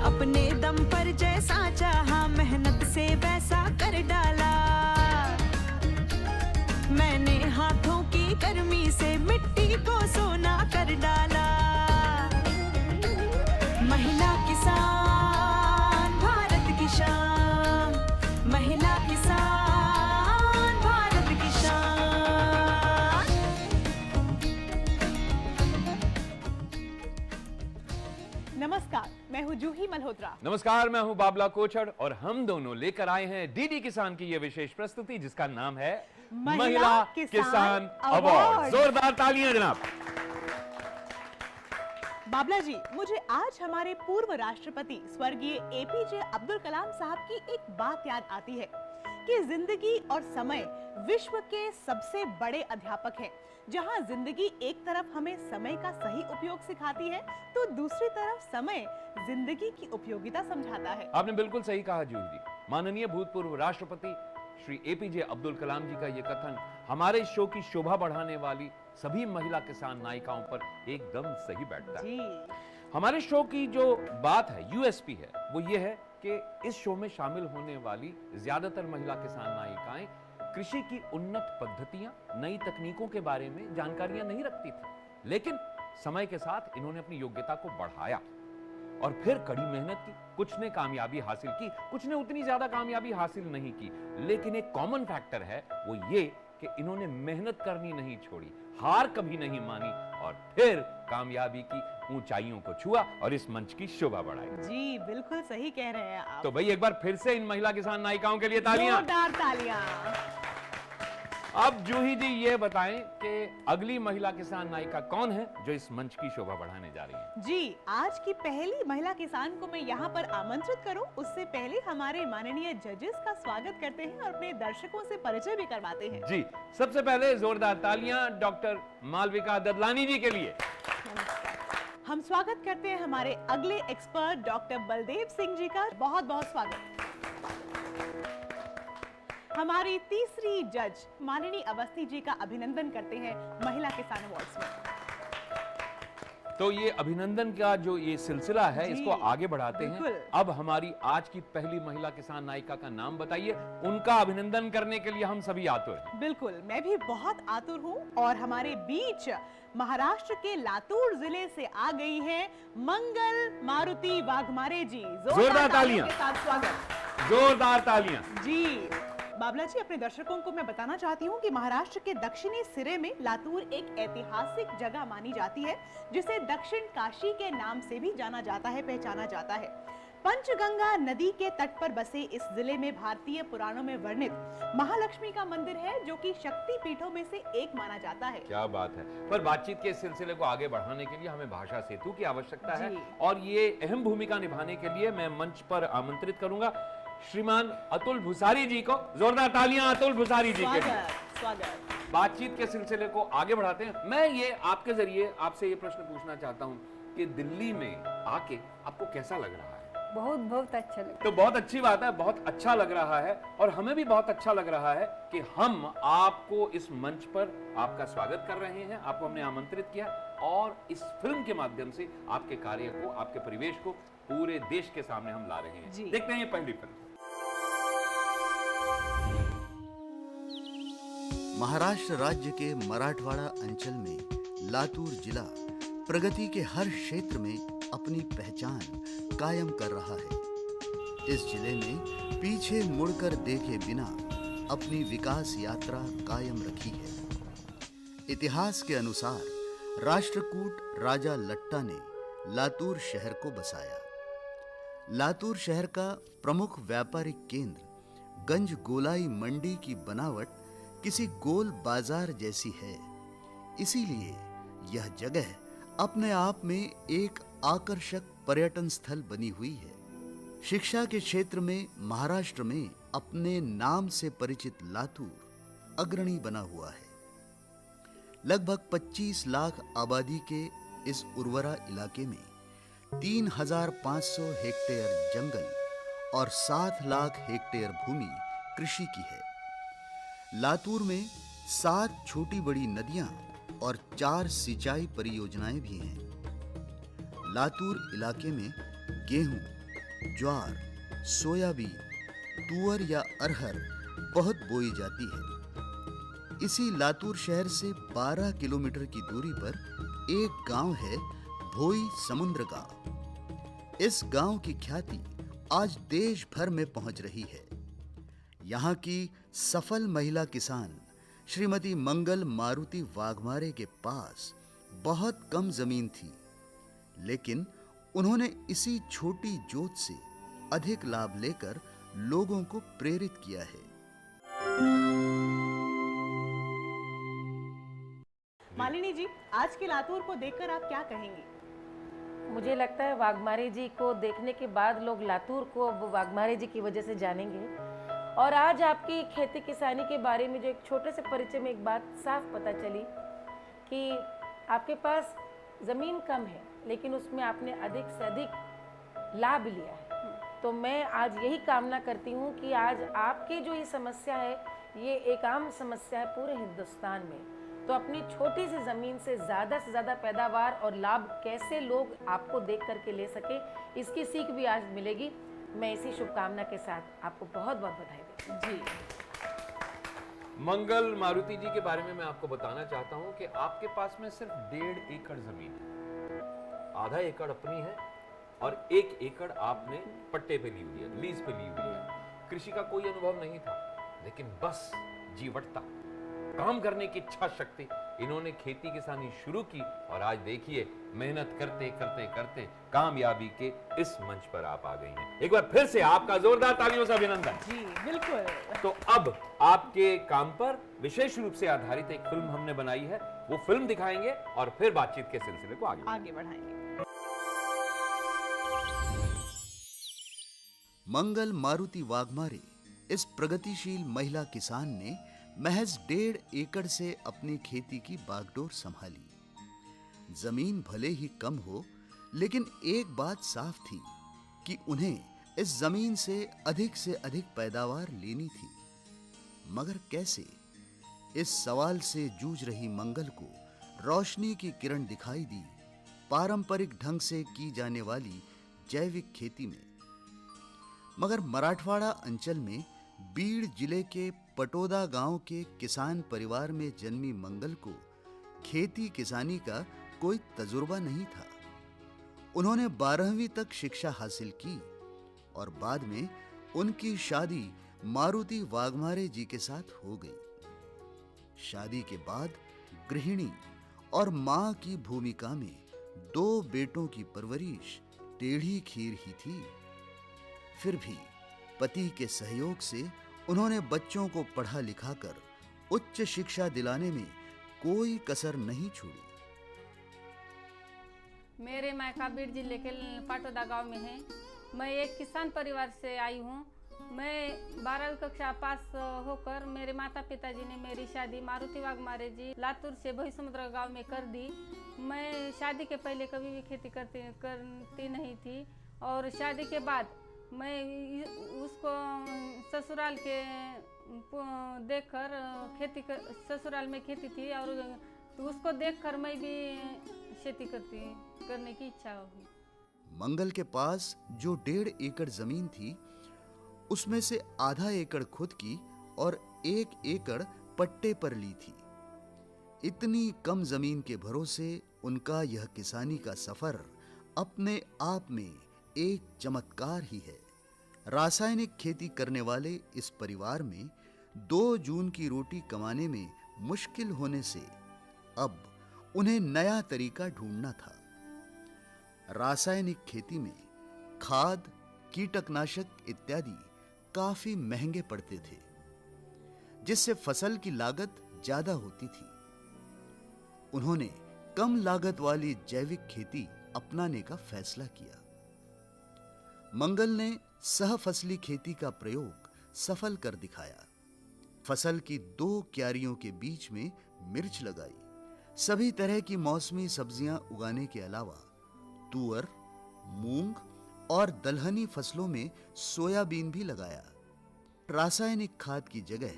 अपने दम पर जैसा चाहा मेहनत से वैसा कर डाला। मैंने हाथों की गर्मी से मिट्टी को सोना कर डाला। महिला किसान भारत की शान, महिला किसान भारत की शान। नमस्कार, मैं हूँ जूही मल्होत्रा। नमस्कार, मैं हूं बाबला कोचड़ और हम दोनों लेकर आए हैं डीडी किसान की ये विशेष प्रस्तुति जिसका नाम है महिला किसान अवार्ड। जोरदार तालियां जनाब। बाबला जी, मुझे आज हमारे पूर्व राष्ट्रपति स्वर्गीय एपीजे अब्दुल कलाम साहब की एक बात याद आती है कि जिंदगी और समय विश्व के सबसे बड़े अध्यापक हैं। जहां जिंदगी एक तरफ हमें समय का सही उपयोग सिखाती है, तो दूसरी तरफ समय जिंदगी की उपयोगिता समझाता है। आपने बिल्कुल सही कहा जूही जी। माननीय भूतपूर्व राष्ट्रपति श्री एपीजे अब्दुल कलाम जी का ये कथन हमारे शो की शोभा बढ़ाने वाली सभी महिला किसान नायिकाओं पर एकदम सही बैठता है। हमारे शो की जो बात है, यूएसपी है, वो ये है कि इस शो में शामिल होने वाली ज्यादातर महिला किसान नायिकाएं कृषि की उन्नत पद्धतियां, नई तकनीकों के बारे में जानकारियां नहीं रखती थी, लेकिन समय के साथ इन्होंने अपनी योग्यता को बढ़ाया और फिर कड़ी मेहनत की। कुछ ने कामयाबी हासिल की, कुछ ने उतनी ज्यादा कामयाबी हासिल नहीं की, लेकिन एक कॉमन फैक्टर है, वो ये कि इन्होंने मेहनत करनी नहीं छोड़ी, हार कभी नहीं मानी और फिर कामयाबी की ऊंचाइयों को छुआ और इस मंच की शोभा बढ़ाई। जी, बिल्कुल सही कह रहे हैं आप। तो भाई एक बार फिर से इन महिला किसान नायिकाओं के लिए तालियां। जोरदार तालियां। अब जूही जी ये बताएं कि अगली महिला किसान नायिका कौन है जो इस मंच की शोभा बढ़ाने जा रही है? जी, आज की पहली महिला किसान को मैं यहाँ पर आमंत्रित करूं, उससे पहले हमारे माननीय जजेस का स्वागत करते हैं और अपने दर्शकों से परिचय भी करवाते हैं। जी, सबसे पहले जोरदार तालियां डॉक्टर मालविका ददलानी जी के लिए। हम स्वागत करते हैं हमारे अगले एक्सपर्ट डॉक्टर बलदेव सिंह जी का। बहुत बहुत स्वागत। हमारी तीसरी जज माननीय अवस्थी जी का अभिनंदन करते हैं महिला किसान अवार्ड्स में। तो ये अभिनंदन का जो ये सिलसिला है, इसको आगे बढ़ाते हैं। अब हमारी आज की पहली महिला किसान नायिका का नाम बताइए। उनका अभिनंदन करने के लिए हम सभी आतुर हैं। बिल्कुल, मैं भी बहुत आतुर हूँ और हमारे बीच महाराष्ट्र के लातूर जिले से आ गई हैं मंगल मारुति वाघमारे जी। जोरदार तालियां के साथ स्वागत। जोरदार तालियां। जी बाबला जी, अपने दर्शकों को मैं बताना चाहती हूँ कि महाराष्ट्र के दक्षिणी सिरे में लातूर एक ऐतिहासिक जगह मानी जाती है, जिसे दक्षिण काशी के नाम से भी जाना जाता है, पहचाना जाता है। पंचगंगा नदी के तट पर बसे इस जिले में भारतीय पुराणों में वर्णित महालक्ष्मी का मंदिर है, जो कि शक्ति पीठों में से एक माना जाता है। क्या बात है। पर बातचीत के इस सिलसिले को आगे बढ़ाने के लिए हमें भाषा सेतु की आवश्यकता है और ये अहम भूमिका निभाने के लिए मैं मंच पर आमंत्रित करूंगा श्रीमान अतुल भुसारी जी को। जोरदार तालियां अतुल भुसारी जी के लिए। स्वागत। बातचीत के सिलसिले को आगे बढ़ाते हैं। मैं ये आपके जरिए आपसे ये प्रश्न पूछना चाहता हूं कि दिल्ली में आके आपको कैसा लग रहा है? बहुत बहुत अच्छा लगा। तो बहुत अच्छी बात है, बहुत अच्छा लग रहा है और हमें भी बहुत अच्छा लग रहा है कि हम आपको इस मंच पर आपका स्वागत कर रहे हैं। आपको हमने आमंत्रित किया और इस फिल्म के माध्यम से आपके कार्य को, आपके परिवेश को पूरे देश के सामने हम ला रहे हैं। देखते हैं ये पहली फिल्म। महाराष्ट्र राज्य के मराठवाड़ा अंचल में लातूर जिला प्रगति के हर क्षेत्र में अपनी पहचान कायम कर रहा है। इस जिले ने पीछे मुड़कर देखे बिना अपनी विकास यात्रा कायम रखी है। इतिहास के अनुसार राष्ट्रकूट राजा लट्टा ने लातूर शहर को बसाया। लातूर शहर का प्रमुख व्यापारिक केंद्र गंज गोलाई मंडी की बनावट किसी गोल बाजार जैसी है, इसीलिए यह जगह अपने आप में एक आकर्षक पर्यटन स्थल बनी हुई है। शिक्षा के क्षेत्र में महाराष्ट्र में अपने नाम से परिचित लातूर अग्रणी बना हुआ है। लगभग 25 लाख आबादी के इस उर्वरा इलाके में 3,500 हेक्टेयर जंगल और 7 लाख हेक्टेयर भूमि कृषि की है। लातूर में 7 छोटी बड़ी नदियां और 4 सिंचाई परियोजनाएं भी हैं। लातूर इलाके में गेहूं, ज्वार, सोयाबीन, तुअर या अरहर बहुत बोई जाती है। इसी लातूर शहर से 12 किलोमीटर की दूरी पर एक गांव है भोई समुद्र गांव। इस गांव की ख्याति आज देश भर में पहुंच रही है। यहाँ की सफल महिला किसान श्रीमती मंगल मारुति वाघमारे के पास बहुत कम जमीन थी, लेकिन उन्होंने इसी छोटी जोत से अधिक लाभ लेकर लोगों को प्रेरित किया है। मालिनी जी, आज के लातूर को देखकर आप क्या कहेंगी? मुझे लगता है वाघमारे जी को देखने के बाद लोग लातूर को वाघमारे जी की वजह से जानेंगे। और आज आपकी खेती किसानी के बारे में जो एक छोटे से परिचय में एक बात साफ पता चली कि आपके पास ज़मीन कम है, लेकिन उसमें आपने अधिक से अधिक लाभ लिया है। तो मैं आज यही कामना करती हूँ कि आज आपकी जो ये समस्या है, ये एक आम समस्या है पूरे हिंदुस्तान में। तो अपनी छोटी सी ज़मीन से ज़्यादा पैदावार और लाभ कैसे लोग आपको देख करके ले सके, इसकी सीख भी आज मिलेगी। मैं इसी शुभकामना के साथ आपको बहुत बहुत बधाई देती हूँ। जी, मंगल मारुति जी के बारे में मैं आपको बताना चाहता हूं कि आपके पास में सिर्फ 1.5 एकड़ जमीन है। आधा एकड़ अपनी है और 1 एकड़ आपने पट्टे पे ली हुई है, लीज पे ली हुई है। कृषि का कोई अनुभव नहीं था, लेकिन बस जीवटता, काम करने की इच्छा शक्ति, इन्होंने खेती किसानी शुरू की और आज देखिए मेहनत करते करते करते कामयाबी के इस मंच पर आप आ गई हैं। एक बार फिर से आपका जोरदार तालियों से अभिनंदन। जी बिल्कुल। तो अब आपके काम पर विशेष रूप से आधारित एक फिल्म हमने बनाई है, वो फिल्म दिखाएंगे और फिर बातचीत के सिलसिले को आगे बढ़ाएंगे। मंगल मारुति वाघमारे इस प्रगतिशील महिला किसान ने महज 1.5 एकड़ से अपनी खेती की बागडोर संभाली। जमीन भले ही कम हो, लेकिन एक बात साफ थी कि उन्हें इस जमीन से अधिक पैदावार लेनी थी। मगर कैसे? इस सवाल से जूझ रही मंगल को रोशनी की किरण दिखाई दी पारंपरिक ढंग से की जाने वाली जैविक खेती में। मगर मराठवाड़ा अंचल में बीड़ जिले के पटोदा गांव के किसान परिवार में जन्मी मंगल को खेती किसानी का कोई तजुर्बा नहीं था। उन्होंने 12वीं तक शिक्षा हासिल की और बाद में उनकी शादी मारुति वाघमारे जी के साथ हो गई। शादी के बाद गृहिणी और मां की भूमिका में 2 बेटों की परवरिश टेढ़ी खीर ही थी। फिर भी पति के सहयोग से उन्होंने बच्चों को पढ़ा लिखाकर उच्च शिक्षा दिलाने में कोई कसर नहीं छोड़ी। मेरे मायका बीड़ जिले के पाटोदा गांव में है। मैं एक किसान परिवार से आई हूँ। मैं 12वीं कक्षा पास होकर मेरे माता पिताजी ने मेरी शादी मारुति वाघमारे जी लातूर से भोई समुद्र गांव में कर दी। मैं शादी के पहले कभी भी खेती करती नहीं थी और शादी के बाद मैं उसको ससुराल के देखकर ससुराल में खेती थी और उसको देखकर मैं भी खेती करने की इच्छा हुई। मंगल के पास जो 1.5 एकड़ जमीन थी, उसमें से आधा एकड़ खुद की और 1 एकड़ पट्टे पर ली थी। इतनी कम जमीन के भरोसे उनका यह किसानी का सफर अपने आप में एक चमत्कार ही है। रासायनिक खेती करने वाले इस परिवार में 2 जून की रोटी कमाने में मुश्किल होने से अब उन्हें नया तरीका ढूंढना था। रासायनिक खेती में खाद, कीटनाशक इत्यादि काफी महंगे पड़ते थे, जिससे फसल की लागत ज्यादा होती थी। उन्होंने कम लागत वाली जैविक खेती अपनाने का फैसला किया। मंगल ने सहफसली खेती का प्रयोग सफल कर दिखाया। फसल की 2 क्यारियों के बीच में मिर्च लगाई। सभी तरह की मौसमी सब्जियां उगाने के अलावा तुअर, मूंग और दलहनी फसलों में सोयाबीन भी लगाया। रासायनिक खाद की जगह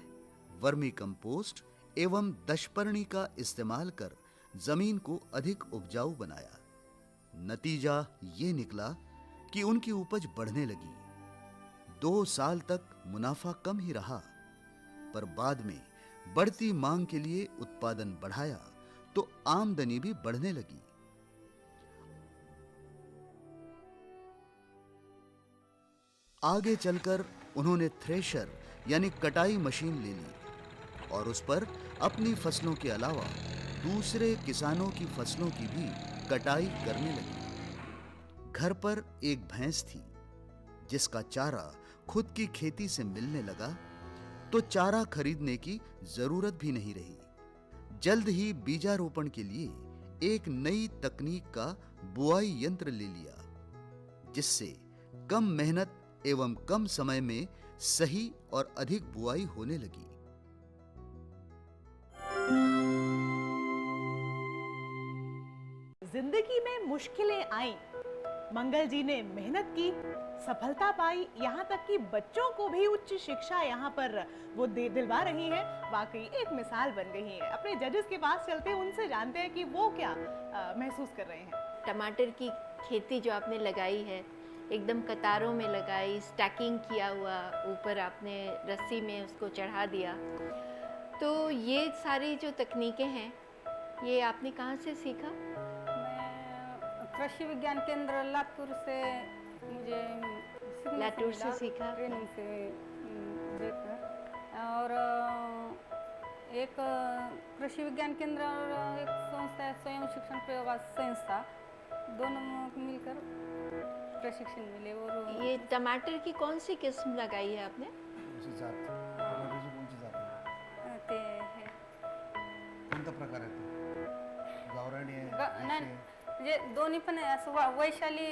वर्मी कंपोस्ट एवं दशपर्णी का इस्तेमाल कर जमीन को अधिक उपजाऊ बनाया। नतीजा ये निकला कि कि उनकी उपज बढ़ने लगी। 2 साल तक मुनाफा कम ही रहा, पर बाद में बढ़ती मांग के लिए उत्पादन बढ़ाया तो आमदनी भी बढ़ने लगी। आगे चलकर उन्होंने थ्रेशर यानी कटाई मशीन ले ली और उस पर अपनी फसलों के अलावा दूसरे किसानों की फसलों की भी कटाई करने लगी। घर पर एक भैंस थी जिसका चारा खुद की खेती से मिलने लगा, तो चारा खरीदने की जरूरत भी नहीं रही। जल्द ही बीजारोपण के लिए एक नई तकनीक का बुआई यंत्र ले लिया, जिससे कम मेहनत एवं कम समय में सही और अधिक बुआई होने लगी। जिंदगी में मुश्किलें आई, मंगल जी ने मेहनत की, सफलता पाई, यहाँ तक कि बच्चों को भी उच्च शिक्षा यहाँ पर वो दिलवा रही है। वाकई एक मिसाल बन गई है। अपने जजेस के पास चलते हैं, उनसे जानते हैं कि वो क्या महसूस कर रहे हैं। टमाटर की खेती जो आपने लगाई है, एकदम कतारों में लगाई, स्टैकिंग किया हुआ, ऊपर आपने रस्सी में उसको चढ़ा दिया, तो ये सारी जो तकनीकें हैं ये आपने कहाँ से सीखा? मैं कृषि विज्ञान केंद्र लातूर से मुझे सीखने लातूर से मिला, सीखा? ट्रेनिंग से देखकर। और एक कृषि विज्ञान केंद्र और एक संस्था है स्वयं शिक्षण प्रयोगास संस्था, दोनों मिलकर प्रशिक्षण मिले। और ये टमाटर की कौन सी किस्म लगाई है आपने? ते है कोणता प्रकार आहे तो? गावरानी आहे, नाही, म्हणजे दोन्ही पण आहे। असं वैशाली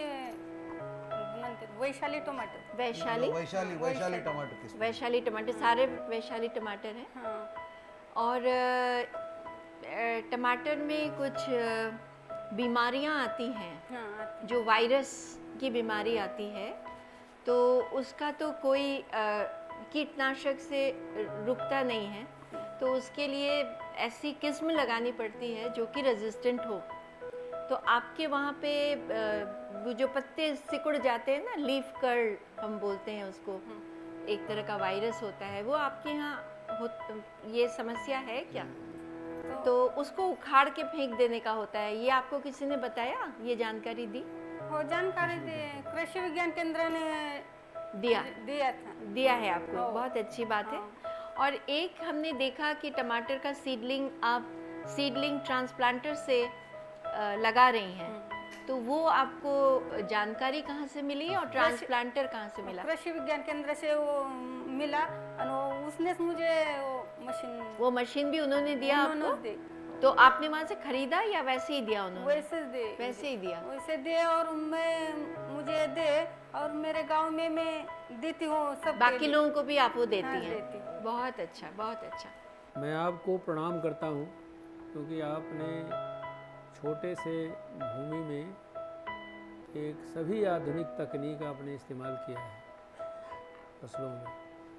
म्हणते, वैशाली टमाटर। वैशाली? वैशाली टमाटर किस्म। वैशाली टमाटर, सारे वैशाली टमाटर हैं। हाँ। और टमाटर में कुछ बीमारियां आती हैं, हाँ, जो वायरस की बीमारी आती है, तो उसका तो कोई कीटनाशक से रुकता नहीं है, तो उसके लिए ऐसी किस्म लगानी पड़ती है जो कि रेजिस्टेंट हो। तो आपके वहाँ पे वो जो पत्ते सिकुड़ जाते हैं ना, लीफ कर्ल हम बोलते हैं उसको, एक तरह का वायरस होता है, वो आपके यहाँ ये समस्या है क्या? तो उसको उखाड़ के फेंक देने का होता है। ये आपको किसी ने बताया, ये जानकारी दी? वो जानकारी कृषि विज्ञान केंद्र ने दिया है आपको, बहुत अच्छी बात है। और एक हमने देखा कि टमाटर का सीडलिंग आप सीडलिंग ट्रांसप्लांटर से लगा रही हैं, तो वो आपको जानकारी कहाँ से मिली और ट्रांसप्लांटर कहाँ से मिला? कृषि विज्ञान केंद्र से वो मिला, और उसने मुझे वो मशीन भी उन्होंने दिया आपको? तो आपने वहाँ से खरीदा या वैसे ही दिया उन्होंने? वैसे ही दिया। वैसे दे, और मुझे दे, और मेरे गांव में मैं देती हूँ सब, बाकी लोगों को भी आप वो देती हाँ, हैं? देती। बहुत अच्छा, बहुत अच्छा। मैं आपको प्रणाम करता हूँ, क्योंकि आपने छोटे से भूमि में एक सभी आधुनिक तकनीक आपने इस्तेमाल किया है फसलों में,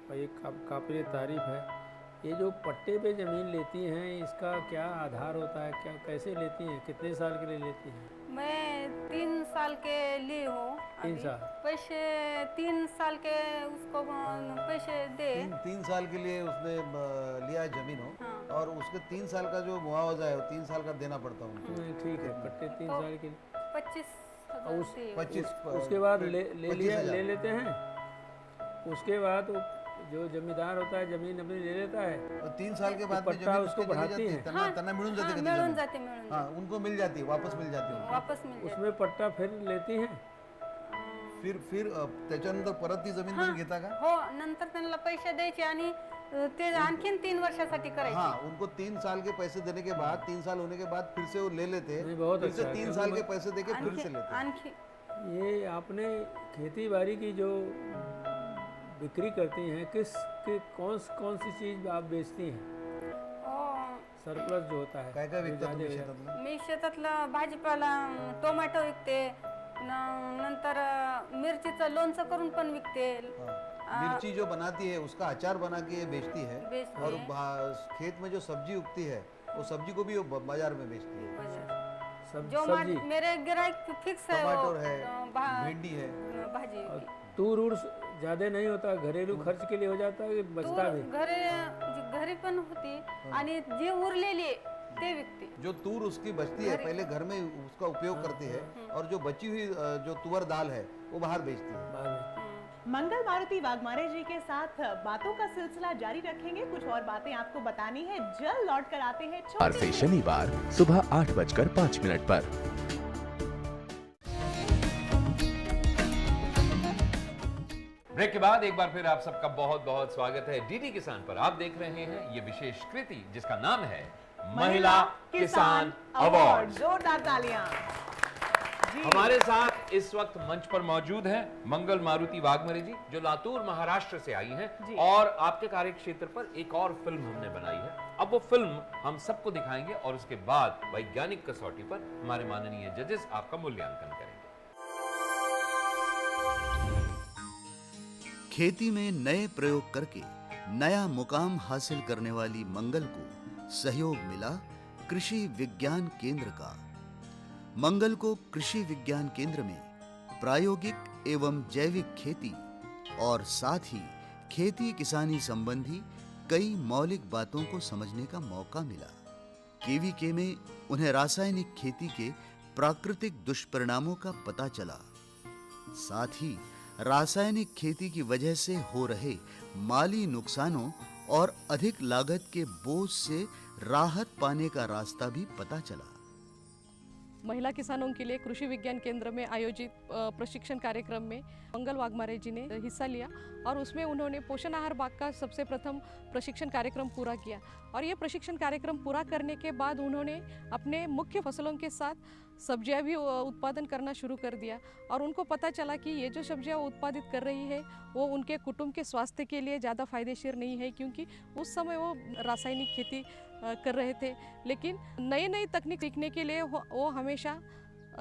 और एक काबिल तारीफ है। ये जो पट्टे पे ज़मीन लेती हैं, इसका क्या आधार होता है, क्या कैसे लेती हैं, कितने साल के लिए लेती हैं? मैं 3 साल के लिए हूँ। 3 साल? पैसे 3 साल के उसको पैसे दे। 3 साल के लिए उसने लिया है जमीन हो, हाँ। और उसके 3 साल का जो मुआवजा है वो 3 साल का देना पड़ता है उनको। ठीक है, पट्टे 3 तो साल के लिए 25,000 उसके बाद ले लेते हैं। उसके बाद जो जमींदार होता है जमीन अपनी ले लेता है, 3 साल के बाद पट्टा उसको बढ़ाती है, तना मिळून जाते कधी मिळून जमीन। जाते हाँ, उनको मिल जाती है, वापस मिल जाती है। वापस मिल जाते। उसमें पट्टा फिर लेती हैं। फिर त्याच्यानंतर परत ती जमीन तुम्ही घेता का? हो, नंतर त्यांना पैसे द्यायचे आणि ते आणखीन 3 वर्षासाठी करायचे। हाँ, उनको 3 साल के पैसे देने के बाद, 3 साल होने के बाद फिर से वो ले लेते हैं, बहुत फिर से अच्छा है, 3 साल के पैसे देके फिर से लेते हैं। आणखी ये आपने खेती बाड़ी की जो बिक्री करती हैं, कौन सी चीज़ आप बेचती हैं? सरप्लस जो होता है, काय काय विकता जो तुम्ही ज़्यादा शेतातलं? मी शेतातलं भाजीपाला, टोमॅटो विकते, नंतर मिरचीचं लोणचं करून पण विकते। मिर्ची जो बनाती है उसका अचार बना के बेचती है, बेचती और है। खेत में जो सब्जी उगती है वो सब्जी को भी वो बाजार में बेचती है। जो सब्जी? मेरे गिराइक फिक्स है, टमाटर है, तो भिंडी है, भाजी और तूर उड़ ज़्यादा नहीं होता, घरेलू खर्च के लिए हो जाता है, बचता भी। घरी पण होती आणि जे उरलेले ते विकते. जो तूर उसकी बचती है पहले घर में उसका उपयोग करती है, और जो बची हुई जो तुअर दाल है वो बाहर बेचती है। बाद में मंगल मारुति वाघमारे जी के साथ बातों का सिलसिला जारी रखेंगे। कुछ और बातें आपको बतानी है, जल्द लौट कर आते हैं और से शनिवार सुबह 8:05 पर। ब्रेक के बाद एक बार फिर आप सबका बहुत बहुत स्वागत है डीडी किसान पर। आप देख रहे हैं ये विशेष कृति जिसका नाम है महिला किसान अवार्ड। जोरदार तालियां। हमारे साथ इस वक्त मंच पर मौजूद हैं मंगल मारुति वाघमारे जी, जो लातूर महाराष्ट्र से आई हैं और आपके कार्य क्षेत्र पर एक और फिल्म हमने बनाई है। अब वो फिल्म हम सबको दिखाएंगे और उसके बाद वैज्ञानिक कसौटी पर हमारे माननीय जजेस आपका मूल्यांकन करेंगे। खेती में नए प्रयोग करके नया मुकाम हासिल करने वाली मंगल को सहयोग मिला कृषि विज्ञान केंद्र का। मंगल को कृषि विज्ञान केंद्र में प्रायोगिक एवं जैविक खेती और साथ ही खेती किसानी संबंधी कई मौलिक बातों को समझने का मौका मिला। केवीके में उन्हें रासायनिक खेती के प्राकृतिक दुष्परिणामों का पता चला। साथ ही रासायनिक खेती की वजह से हो रहे माली नुकसानों और अधिक लागत के बोझ से राहत पाने का रास्ता भी पता चला। महिला किसानों के लिए कृषि विज्ञान केंद्र में आयोजित प्रशिक्षण कार्यक्रम में मंगल वाघमारे जी ने हिस्सा लिया और उसमें उन्होंने पोषण आहार बाग का सबसे प्रथम प्रशिक्षण कार्यक्रम पूरा किया। और ये प्रशिक्षण कार्यक्रम पूरा करने के बाद उन्होंने अपने मुख्य फसलों के साथ सब्जियां भी उत्पादन करना शुरू कर दिया। और उनको पता चला कि ये जो सब्जियां उत्पादित कर रही है वो उनके कुटुंब के स्वास्थ्य के लिए ज़्यादा फायदेशीर नहीं है, क्योंकि उस समय वो रासायनिक खेती कर रहे थे। लेकिन नई नई तकनीक सीखने के लिए वो हमेशा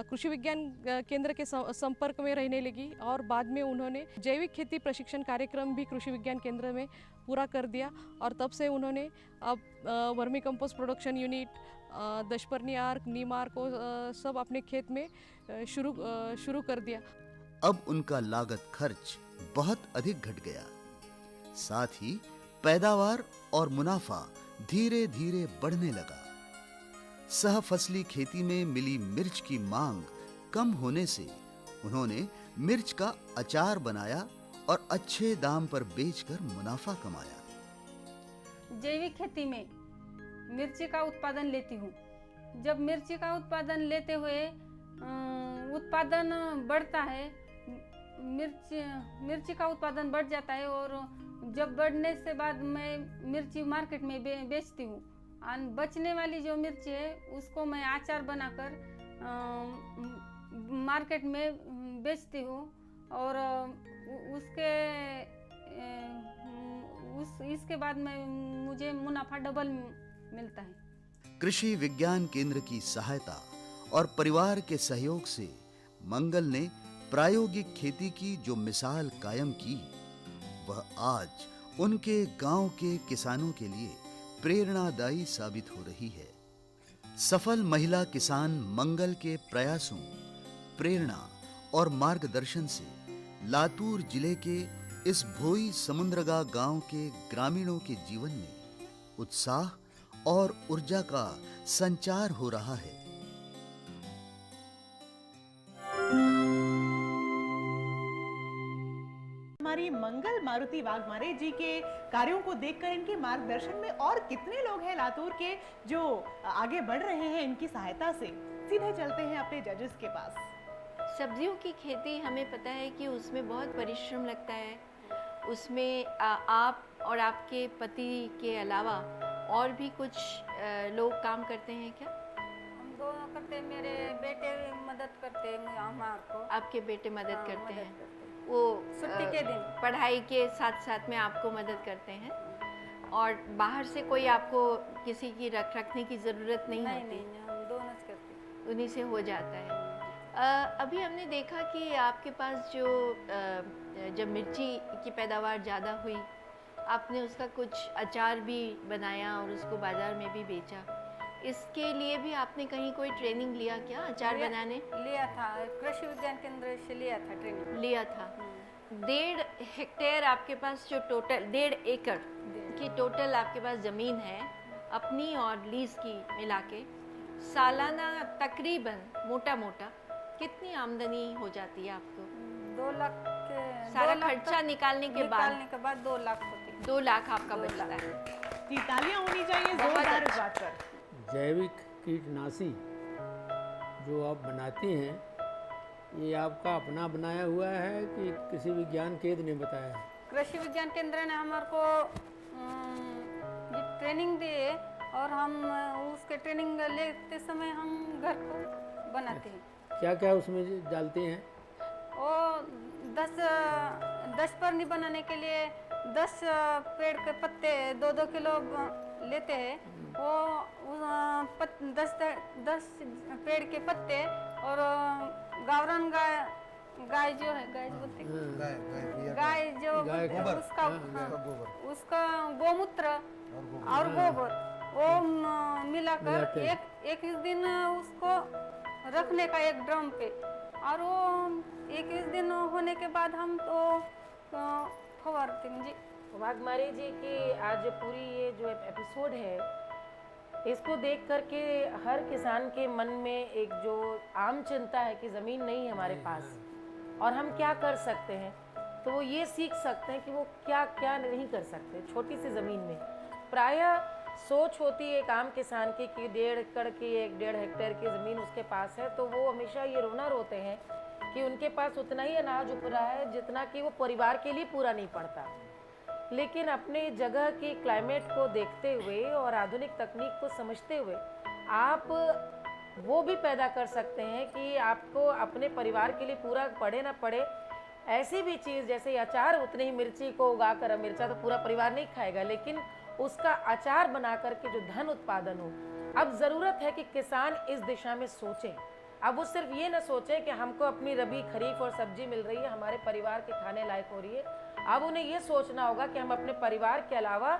कृषि विज्ञान केंद्र के संपर्क में रहने लगी और बाद में उन्होंने जैविक खेती प्रशिक्षण कार्यक्रम भी कृषि विज्ञान केंद्र में पूरा कर दिया। और तब से उन्होंने अब वर्मी कंपोस्ट प्रोडक्शन यूनिट, दशपर्णी आर्क, नीम आर्क को सब अपने खेत में शुरू कर दिया। अब उनका लागत खर्च बहुत अधिक घट गया। साथ ही पैदावार और मुनाफा धीरे धीरे बढ़ने लगा। सह फसली खेती में मिली मिर्च की मांग कम होने से उन्होंने मिर्च का अचार बनाया और अच्छे दाम पर बेचकर मुनाफा कमाया। जैविक खेती में मिर्ची का उत्पादन लेती हूँ। जब मिर्ची का उत्पादन लेते हुए उत्पादन बढ़ता है, मिर्ची का उत्पादन बढ़ जाता है और जब बढ़ने से बाद मैं मिर्ची मार्केट में बेचती हूँ। और बचने वाली जो मिर्ची है उसको मैं अचार बनाकर मार्केट में बेचती हूँ और इसके बाद में मुझे मुनाफा डबल मिलता है। कृषि विज्ञान केंद्र की सहायता और परिवार के सहयोग से मंगल ने प्रायोगिक खेती की जो मिसाल कायम की, वह आज उनके गांव के किसानों के लिए प्रेरणादायी साबित हो रही है। सफल महिला किसान मंगल के प्रयासों, प्रेरणा और मार्गदर्शन से लातूर जिले के इस भोई समुद्रगा गांव के ग्रामीणों के जीवन में उत्साह और ऊर्जा का संचार हो रहा है। हमारी मंगल मारुति वाघमारे जी के कार्यों को देखकर, इनके मार्गदर्शन में और कितने लोग हैं लातूर के जो आगे बढ़ रहे हैं इनकी सहायता से। सीधे चलते हैं अपने जजेस के पास। सब्जियों की खेती हमें पता है कि उसमें बहुत परिश्रम लगता है। उसमें आप और आपके पति के अलावा और भी कुछ लोग काम करते हैं क्या? हम दोनों करते हैं, मेरे बेटे मदद करते हैं हमारे। आपके बेटे मदद करते हैं? वो छुट्टी के दिन पढ़ाई के साथ साथ में आपको मदद करते हैं और बाहर से कोई आपको किसी की रखने की ज़रूरत नहीं होती? नहीं, हम दोनों करते हैं, उन्हीं से हो जाता है। अभी हमने देखा कि आपके पास जो जब मिर्ची की पैदावार ज़्यादा हुई, आपने उसका कुछ अचार भी बनाया और उसको बाज़ार में भी बेचा। इसके लिए भी आपने कहीं कोई ट्रेनिंग लिया क्या, अचार बनाने? लिया था, कृषि विज्ञान केंद्र से लिया था ट्रेनिंग। लिया था। 1.5 हेक्टेयर आपके पास जो टोटल 1.5 एकड़ की टोटल आपके पास ज़मीन है अपनी और लीज की मिला के, सालाना तकरीबन मोटा मोटा कितनी आमदनी हो जाती है आपको? 2 लाख के सारा 2 लाख खर्चा तक निकालने के बाद 2 लाख होती है। 2 लाख आपका बचता है। जी, तालियां होनी चाहिए जोरदार इस बात पर। जैविक कीटनाशी जो आप बनाती हैं, ये आपका अपना बनाया हुआ है कि किसी विज्ञान केंद्र ने बताया है? कृषि विज्ञान केंद्र ने हमारे को ये ट्रेनिंग दी है और हम उसके ट्रेनिंग लेते समय हम घर को बनाते हैं। क्या क्या उसमें डालते हैं? और 10 परनी बनाने के लिए 10 पेड़ के पत्ते 2-2 किलो लेते हैं। वो 10 पेड़ के पत्ते और गावरान गाय जो है, गाय बोलते हैं, गाय जो उसका गोमूत्र और गोबर वो मिलाकर एक दिन उसको रखने का एक ड्रम पे, और वो 21 दिन होने के बाद हम तो फवारते हैं। जी, वाघमारे जी की आज पूरी ये जो एपिसोड है, इसको देख करके हर किसान के मन में एक जो आम चिंता है कि ज़मीन नहीं है हमारे पास और हम क्या कर सकते हैं, तो वो ये सीख सकते हैं कि वो क्या क्या नहीं कर सकते छोटी सी ज़मीन में। प्रायः सोच होती है एक आम किसान की कि 1.5 एकड़ की 1.5 हेक्टेयर की ज़मीन उसके पास है, तो वो हमेशा ये रोना रोते हैं कि उनके पास उतना ही अनाज उग रहा है जितना कि वो परिवार के लिए पूरा नहीं पड़ता। लेकिन अपने जगह की क्लाइमेट को देखते हुए और आधुनिक तकनीक को समझते हुए आप वो भी पैदा कर सकते हैं कि आपको अपने परिवार के लिए पूरा पड़े ना पड़े, ऐसी भी चीज़ जैसे अचार, उतनी ही मिर्ची को उगाकर, अब मिर्चा तो पूरा परिवार नहीं खाएगा, लेकिन उसका अचार बना करके जो धन उत्पादन हो। अब ज़रूरत है कि किसान इस दिशा में सोचें। अब वो सिर्फ ये ना सोचें कि हमको अपनी रबी खरीफ और सब्जी मिल रही है, हमारे परिवार के खाने लायक हो रही है। अब उन्हें ये सोचना होगा कि हम अपने परिवार के अलावा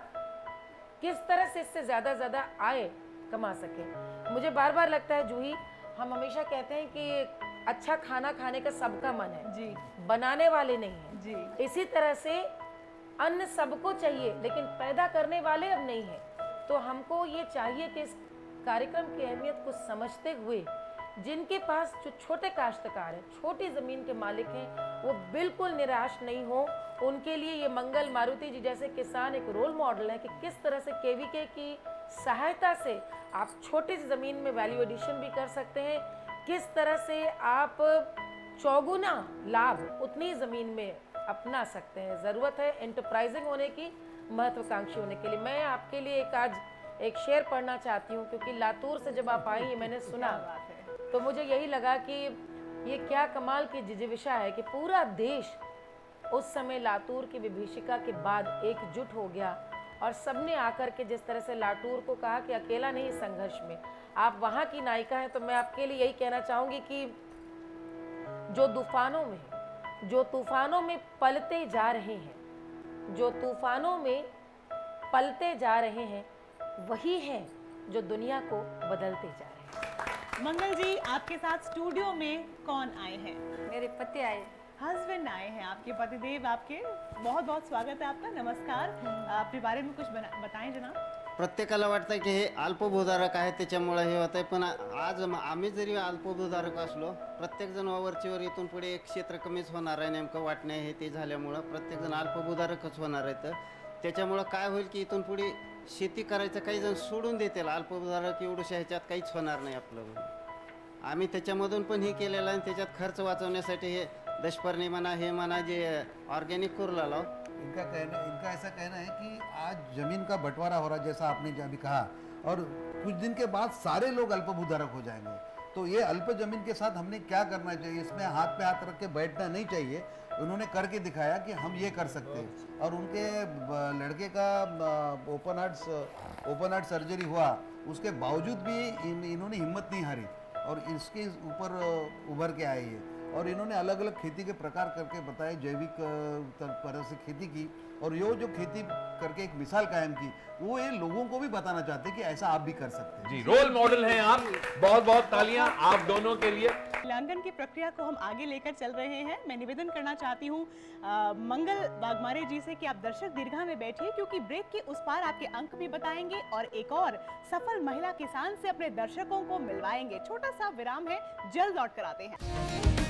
किस तरह से इससे ज़्यादा आय कमा सकें। मुझे बार बार लगता है जूही, हम हमेशा कहते हैं कि अच्छा खाना खाने का सबका मन है जी, बनाने वाले नहीं है जी। इसी तरह से अन्न सबको चाहिए लेकिन पैदा करने वाले अब नहीं है। तो हमको ये चाहिए कि इस कार्यक्रम की अहमियत को समझते हुए जिनके पास जो छोटे काश्तकार हैं, छोटी ज़मीन के मालिक हैं, वो बिल्कुल निराश नहीं हो। उनके लिए ये मंगल मारुति जी जैसे किसान एक रोल मॉडल है कि किस तरह से केवीके की सहायता से आप छोटी सी ज़मीन में वैल्यू एडिशन भी कर सकते हैं, किस तरह से आप चौगुना लाभ उतनी ज़मीन में अपना सकते हैं। ज़रूरत है एंटरप्राइजिंग होने की, महत्वाकांक्षी होने के लिए। मैं आपके लिए आज एक शेर पढ़ना चाहती हूँ, क्योंकि लातूर से जब आप आई मैंने सुना तो मुझे यही लगा कि ये क्या कमाल की जिजीविशा है कि पूरा देश उस समय लातूर की विभीषिका के बाद एकजुट हो गया और सबने आकर के जिस तरह से लातूर को कहा कि अकेला नहीं संघर्ष में, आप वहाँ की नायिका हैं। तो मैं आपके लिए यही कहना चाहूँगी कि जो तूफानों में पलते जा रहे हैं, जो तूफानों में पलते जा रहे हैं, वही हैं जो दुनिया को बदलते जा रहे हैं। मंगल जी, आपके साथ स्टूडियो में कौन आए हैं? मेरे पति आए, हस्बैंड आए हैं आपके, पतिदेव आपके। बहुत बहुत स्वागत है आपका, नमस्कार। अपने बारे में कुछ बताएं जनाब। प्रत्येकाला वाटतं की हे अल्पभूधारक आहे त्याच्यामुळे हे होतंय, पण आज आम्ही जरी अल्पभूधारक असलो, प्रत्येकजण वरचीवर इथून पुढे एक क्षेत्र कमीच होणार आहे, नेमकं वाटणे हे ते झाल्यामुळं प्रत्येकजण अल्पभूधारकच होणार आहे। त्याच्यामुळं काय होईल की इथून पुढे शेती करायचं काही जण सोडून देतील, अल्पभूधारक एवढ्याशा ह्याच्यात काहीच होणार नाही आपलं। आम्ही त्याच्यामधून पण हे केलेलं आहे, त्याच्यात खर्च वाचवण्यासाठी हे दशपर्णी म्हणा, हे म्हणा, जे ऑर्गेनिक करू लालो। इनका ऐसा कहना है कि आज जमीन का बंटवारा हो रहा है, जैसा आपने अभी कहा, और कुछ दिन के बाद सारे लोग अल्पभूधारक हो जाएंगे। तो ये अल्प जमीन के साथ हमने क्या करना चाहिए, इसमें हाथ पे हाथ रख के बैठना नहीं चाहिए। उन्होंने करके दिखाया कि हम ये कर सकते हैं, और उनके लड़के का ओपन हार्ट सर्जरी हुआ, उसके बावजूद भी इन्होंने हिम्मत नहीं हारी और इसके ऊपर उभर के आए ये। और इन्होंने अलग अलग खेती के प्रकार करके बताए, जैविक तरह से खेती की, और ये जो खेती करके एक मिसाल कायम की, वो ये लोगों को भी बताना चाहते हैं कि ऐसा आप भी कर सकते हैं। जी, रोल मॉडल हैं आप। बहुत बहुत तालियां आप दोनों के लिए। मूल्यांकन की प्रक्रिया को हम आगे लेकर चल रहे हैं। मैं निवेदन करना चाहती हूँ मंगल वाघमारे जी से कि आप दर्शक दीर्घा में बैठिए, क्योंकि ब्रेक के उस पार आपके अंक भी बताएंगे और एक और सफल महिला किसान से अपने दर्शकों को मिलवाएंगे। छोटा सा विराम है, जल्द लौट कर आते हैं।